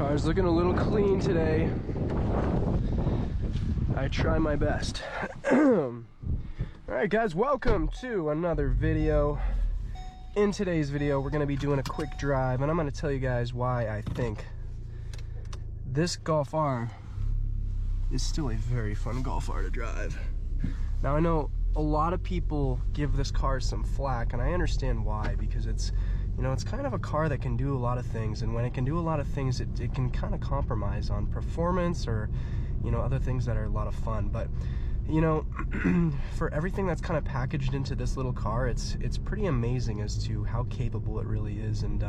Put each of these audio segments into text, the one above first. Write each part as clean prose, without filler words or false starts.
Car's looking a little clean today. I try my best. Alright guys, welcome to another video. In today's video, we're going to be doing a quick drive, and I'm going to tell you guys why I think this Golf R is still a very fun Golf R to drive. Now I know a lot of people give this car some flack, and I understand why, because it's, you know, it's kind of a car that can do a lot of things, and when it can do a lot of things, it can kind of compromise on performance or, you know, other things that are a lot of fun. But, you know, for everything that's kind of packaged into this little car, it's pretty amazing as to how capable it really is. And,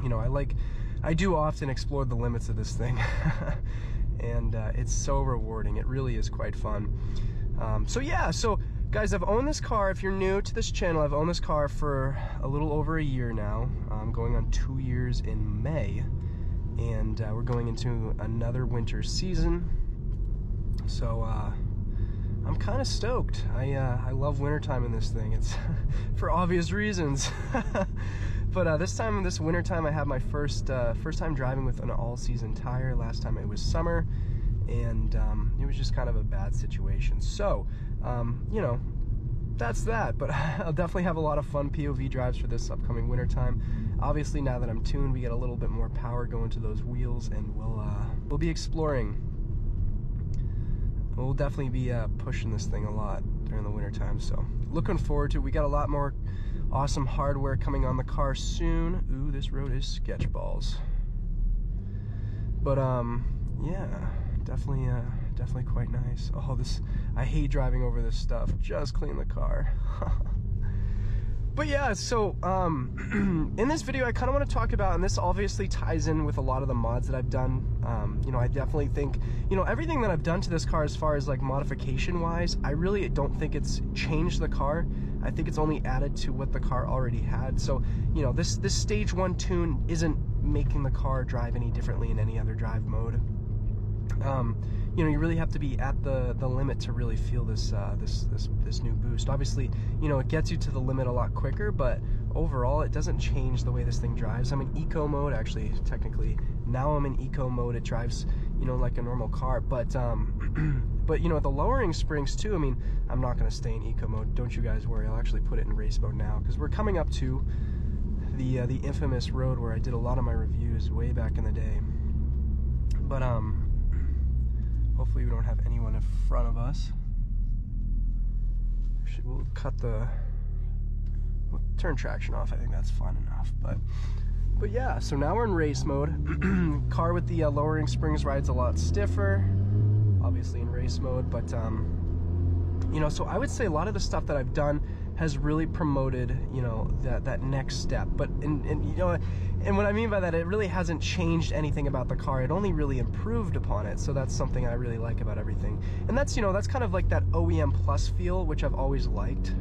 you know, I do often explore the limits of this thing, and it's so rewarding. It really is quite fun. So yeah, so guys, I've owned this car. If you're new to this channel, I've owned this car for a little over a year now. I'm going on 2 years in May, and we're going into another winter season. So I'm kind of stoked. I love wintertime in this thing. It's for obvious reasons. But this wintertime, I have my first time driving with an all-season tire. Last time it was summer, and it was just kind of a bad situation. So, you know, that's that. But I'll definitely have a lot of fun POV drives for this upcoming wintertime. Obviously, now that I'm tuned, we get a little bit more power going to those wheels, and we'll be exploring. We'll definitely be pushing this thing a lot during the wintertime. So, looking forward to it. We got a lot more awesome hardware coming on the car soon. Ooh, this road is sketch balls. But yeah, definitely quite nice. Oh, I hate driving over this stuff. Just clean the car. But yeah, so in this video, I kind of want to talk about, and this obviously ties in with a lot of the mods that I've done. You know, I definitely think, you know, everything that I've done to this car as far as like modification wise, I really don't think it's changed the car. I think it's only added to what the car already had. So, you know, this stage 1 tune isn't making the car drive any differently in any other drive mode. You know, you really have to be at the limit to really feel this new boost. Obviously, you know, it gets you to the limit a lot quicker, but overall it doesn't change the way this thing drives. I'm in eco mode, actually, technically. Now I'm in eco mode. It drives, you know, like a normal car, but but you know, the lowering springs too. I mean, I'm not going to stay in eco mode. Don't you guys worry. I'll actually put it in race mode now, because we're coming up to the infamous road where I did a lot of my reviews way back in the day. But hopefully we don't have anyone in front of us. We'll turn traction off. I think that's fun enough. But yeah, so now we're in race mode. Car with the lowering springs rides a lot stiffer, obviously in race mode. But you know, so I would say a lot of the stuff that I've done has really promoted, you know, that next step. But and you know, and what I mean by that, it really hasn't changed anything about the car. It only really improved upon it. So that's something I really like about everything. And that's, you know, that's kind of like that OEM plus feel, which I've always liked.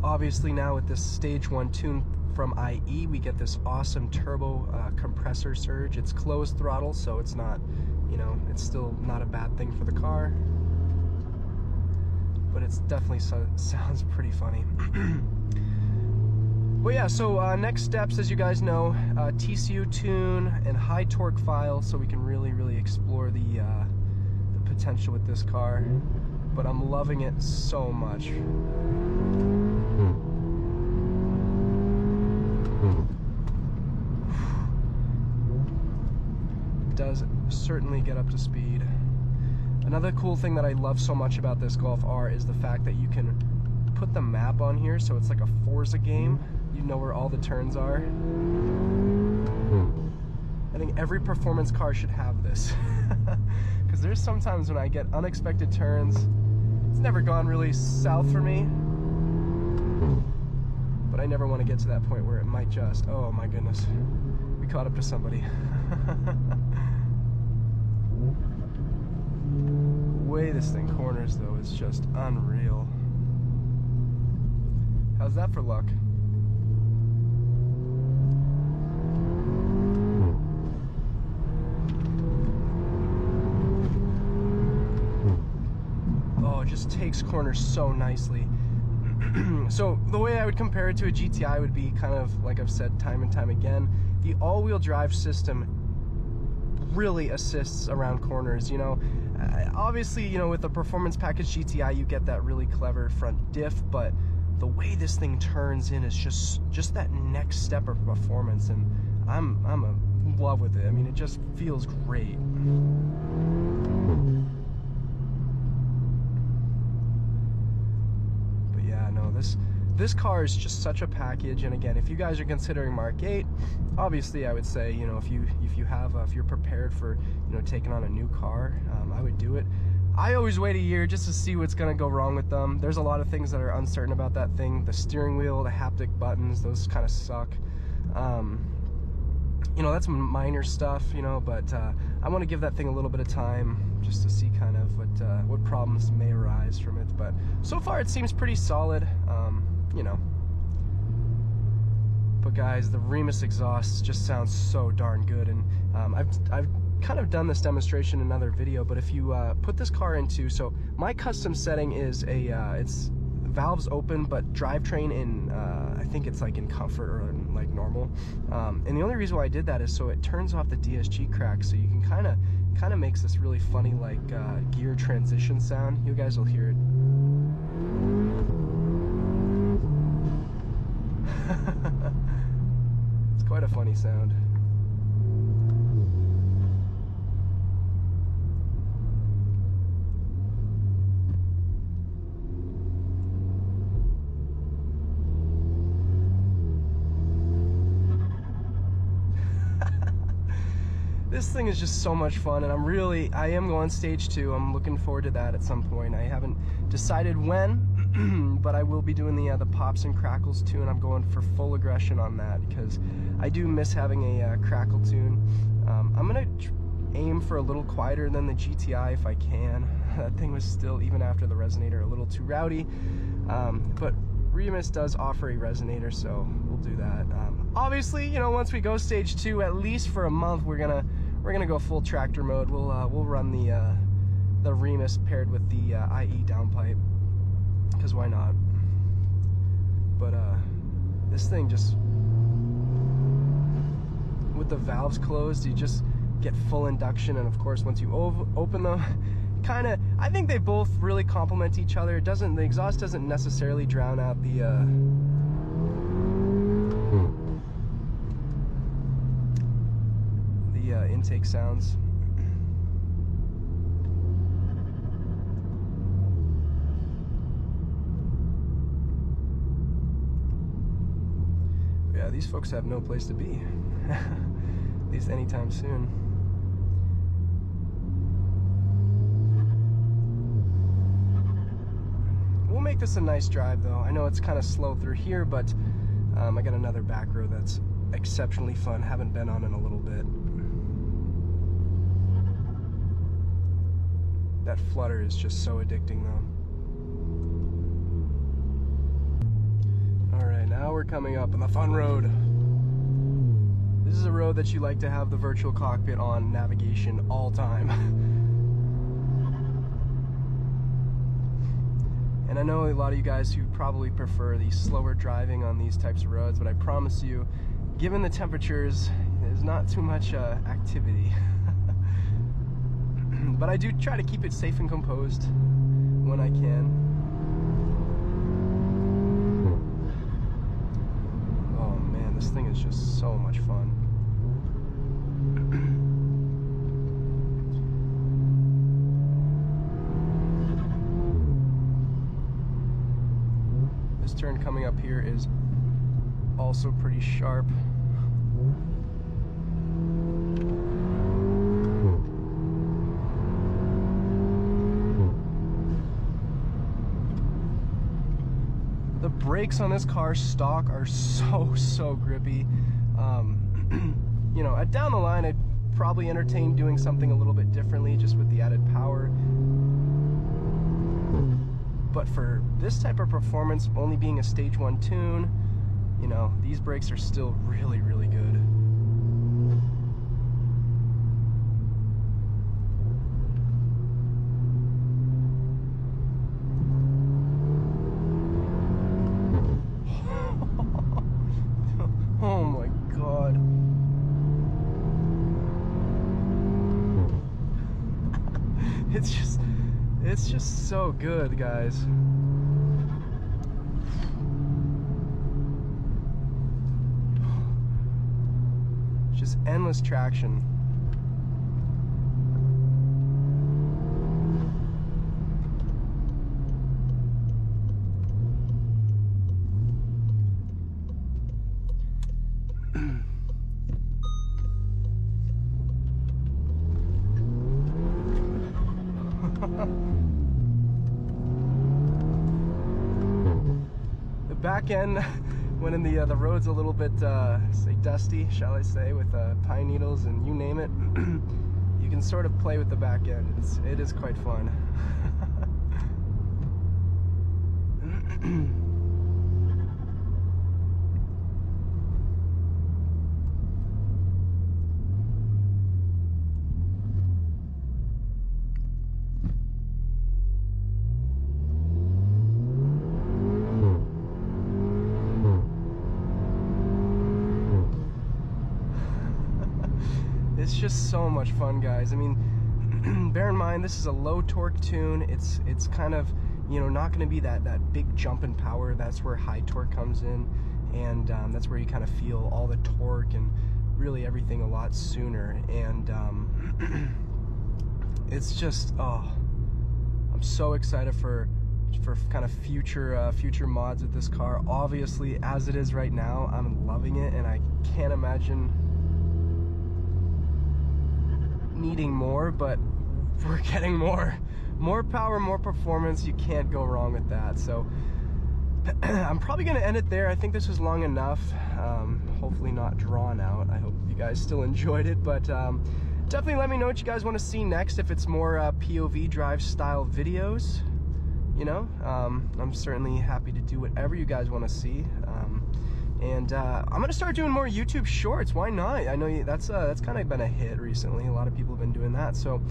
Obviously now with this stage 1 tune from IE, we get this awesome turbo compressor surge. It's closed throttle, so it's not, you know, it's still not a bad thing for the car. But it's definitely sounds pretty funny. But yeah, so next steps, as you guys know, TCU tune and high torque file, so we can really explore the potential with this car. But I'm loving it so much. It does certainly get up to speed. Another cool thing that I love so much about this Golf R is the fact that you can put the map on here, so it's like a Forza game. You know where all the turns are. I think every performance car should have this. Because there's sometimes when I get unexpected turns. It's never gone really south for me, but I never want to get to that point where it might just, oh my goodness, we caught up to somebody. The way this thing corners though is just unreal. How's that for luck? Oh, it just takes corners so nicely. So the way I would compare it to a GTI would be kind of like I've said time and time again, the all-wheel drive system really assists around corners. You know, obviously, you know, with the performance package GTI you get that really clever front diff, but the way this thing turns in is just that next step of performance, and I'm in love with it. I mean, it just feels great. But yeah, no, this car is just such a package. And again, if you guys are considering Mark 8, obviously I would say, you know, if you're prepared for, you know, taking on a new car, I would do it. I always wait a year just to see what's gonna go wrong with them. There's a lot of things that are uncertain about that thing. The steering wheel, the haptic buttons, those kind of suck. You know, that's minor stuff, you know, but I want to give that thing a little bit of time just to see kind of what problems may arise from it. But so far it seems pretty solid, you know. But guys, the Remus exhaust just sounds so darn good, and I've kind of done this demonstration in another video, but if you put this car into, so my custom setting is it's valves open but drivetrain in I think it's like in comfort or in like normal, and the only reason why I did that is so it turns off the DSG crack, so you can kind of makes this really funny like gear transition sound. You guys will hear it. It's quite a funny sound. This thing is just so much fun, and I am going stage 2. I'm looking forward to that at some point. I haven't decided when, but I will be doing the pops and crackles tune. I'm going for full aggression on that because I do miss having a crackle tune. I'm gonna aim for a little quieter than the GTI if I can. That thing was still, even after the resonator, a little too rowdy, but Remus does offer a resonator, so we'll do that. Obviously, you know, once we go stage 2, at least for a month, we're gonna go full tractor mode. We'll run the Remus paired with the IE downpipe, because why not? But this thing just, with the valves closed, you just get full induction, and of course once you open them, I think they both really complement each other. The exhaust doesn't necessarily drown out the intake sounds. Yeah, these folks have no place to be, at least anytime soon. We'll make this a nice drive though. I know it's kind of slow through here, but I got another back road that's exceptionally fun. Haven't been on in a little bit. That flutter is just so addicting though. Alright, now we're coming up on the fun road. This is a road that you like to have the virtual cockpit on navigation all time. And I know a lot of you guys who probably prefer the slower driving on these types of roads, but I promise you, given the temperatures, there's not too much activity. But I do try to keep it safe and composed when I can. Oh man, this thing is just so much fun. This turn coming up here is also pretty sharp. The brakes on this car stock are so grippy. You know, down the line I'd probably entertain doing something a little bit differently just with the added power. But for this type of performance, only being a stage 1 tune, you know, these brakes are still really good. It's just so good, guys. Just endless traction. The back end, when in the road's a little bit say dusty, shall I say, with pine needles and you name it, you can sort of play with the back end. It is quite fun. It's just so much fun, guys. I mean, bear in mind this is a low torque tune. It's kind of, you know, not going to be that big jump in power. That's where high torque comes in, and that's where you kind of feel all the torque and really everything a lot sooner. And it's just, oh, I'm so excited for kind of future mods with this car. Obviously, as it is right now, I'm loving it, and I can't imagine needing more, but we're getting more power, more performance. You can't go wrong with that. So I'm probably gonna end it there. I think this was long enough, hopefully not drawn out. I hope you guys still enjoyed it, but definitely let me know what you guys want to see next. If it's more POV drive style videos, you know, I'm certainly happy to do whatever you guys want to see. And I'm gonna start doing more YouTube shorts. Why not? I know that's kind of been a hit recently. A lot of people have been doing that. So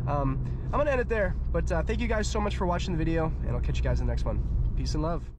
I'm gonna end it there. But thank you guys so much for watching the video, and I'll catch you guys in the next one. Peace and love.